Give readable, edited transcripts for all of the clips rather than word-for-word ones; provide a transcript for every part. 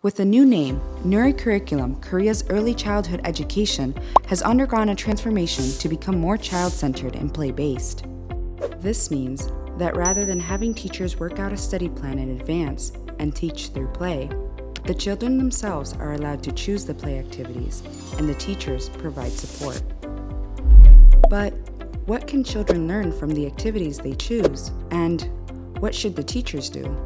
With a new name, Nuri curriculum, Korea's early childhood education has undergone a transformation to become more child-centered and play-based. This means that rather than having teachers work out a study plan in advance and teach through play, the children themselves are allowed to choose the play activities, and the teachers provide support. But what can children learn from the activities they choose, and what should the teachers do?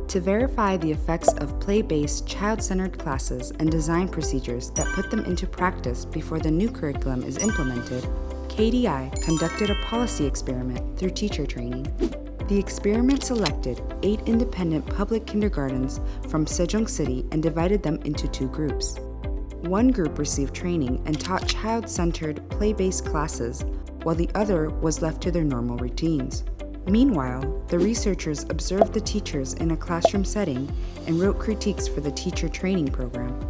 To verify the effects of play-based, child-centered classes and design procedures that put them into practice before the new curriculum is implemented, KDI conducted a policy experiment through teacher training. The experiment selected 8 independent public kindergartens from Sejong City and divided them into 2 groups. One group received training and taught child-centered, play-based classes, while the other was left to their normal routines. Meanwhile, the researchers observed the teachers in a classroom setting and wrote critiques for the teacher training program.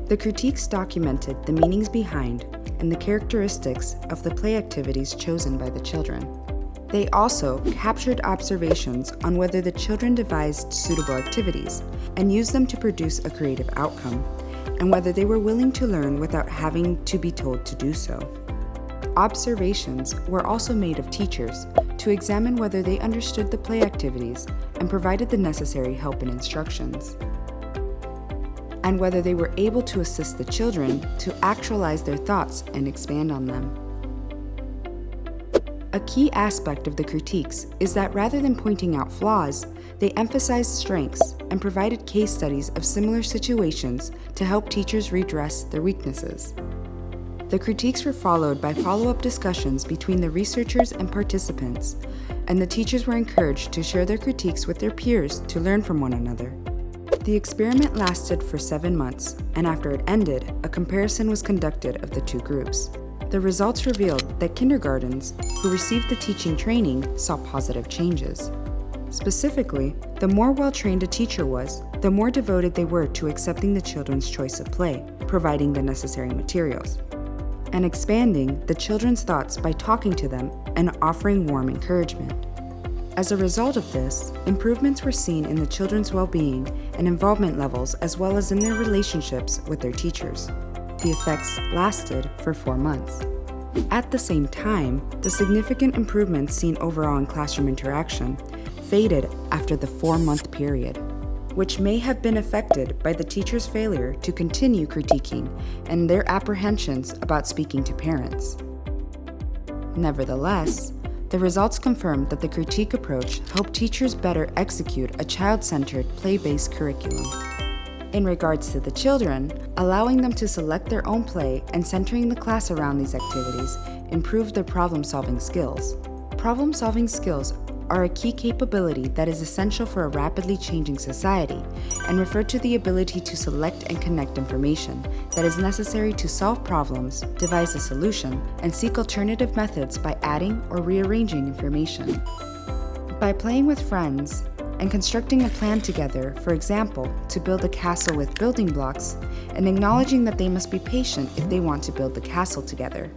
The critiques documented the meanings behind and the characteristics of the play activities chosen by the children. They also captured observations on whether the children devised suitable activities and used them to produce a creative outcome, and whether they were willing to learn without having to be told to do so. Observations were also made of teachers to examine whether they understood the play activities and provided the necessary help and instructions, and whether they were able to assist the children to actualize their thoughts and expand on them. A key aspect of the critiques is that rather than pointing out flaws, they emphasized strengths and provided case studies of similar situations to help teachers redress their weaknesses. The critiques were followed by follow-up discussions between the researchers and participants, and the teachers were encouraged to share their critiques with their peers to learn from one another. The experiment lasted for 7 months, and after it ended, a comparison was conducted of the 2 groups. The results revealed that kindergartens who received the teaching training saw positive changes. Specifically, the more well-trained a teacher was, the more devoted they were to accepting the children's choice of play, providing the necessary materials, and expanding the children's thoughts by talking to them and offering warm encouragement. As a result of this, improvements were seen in the children's well-being and involvement levels, as well as in their relationships with their teachers. The effects lasted for 4 months. At the same time, the significant improvements seen overall in classroom interaction faded after the 4-month period, which may have been affected by the teacher's failure to continue critiquing and their apprehensions about speaking to parents. Nevertheless, the results confirmed that the critique approach helped teachers better execute a child-centered, play-based curriculum. In regards to the children, allowing them to select their own play and centering the class around these activities improved their problem-solving skills. Problem-solving skills are a key capability that is essential for a rapidly changing society and refer to the ability to select and connect information that is necessary to solve problems, devise a solution, and seek alternative methods by adding or rearranging information. By playing with friends and constructing a plan together, for example, to build a castle with building blocks, and acknowledging that they must be patient if they want to build the castle together,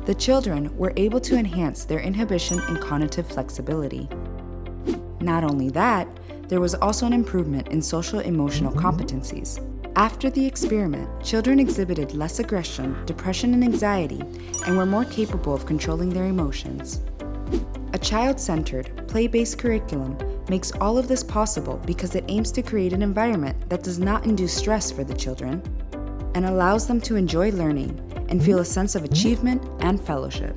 the children were able to enhance their inhibition and cognitive flexibility. Not only that, there was also an improvement in social-emotional competencies. After the experiment, children exhibited less aggression, depression, and anxiety, and were more capable of controlling their emotions. A child-centered, play-based curriculum makes all of this possible because it aims to create an environment that does not induce stress for the children and allows them to enjoy learning and feel a sense of achievement and fellowship.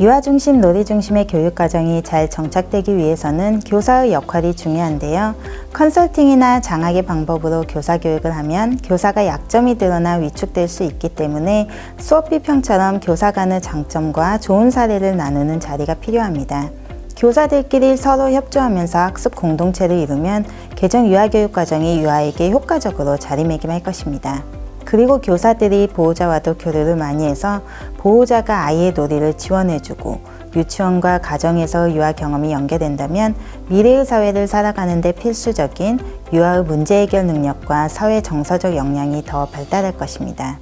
유아 중심, 놀이 중심의 교육 과정이 잘 정착되기 위해서는 교사의 역할이 중요한데요. 컨설팅이나 장학의 방법으로 교사 교육을 하면 교사가 약점이 드러나 위축될 수 있기 때문에 수업 비평처럼 교사 간의 장점과 좋은 사례를 나누는 자리가 필요합니다. 교사들끼리 서로 협조하면서 학습 공동체를 이루면 개정 유아교육 과정이 유아에게 효과적으로 자리매김할 것입니다. 그리고 교사들이 보호자와도 교류를 많이 해서 보호자가 아이의 놀이를 지원해주고 유치원과 가정에서 유아 경험이 연계된다면 미래의 사회를 살아가는 데 필수적인 유아의 문제 해결 능력과 사회 정서적 역량이 더 발달할 것입니다.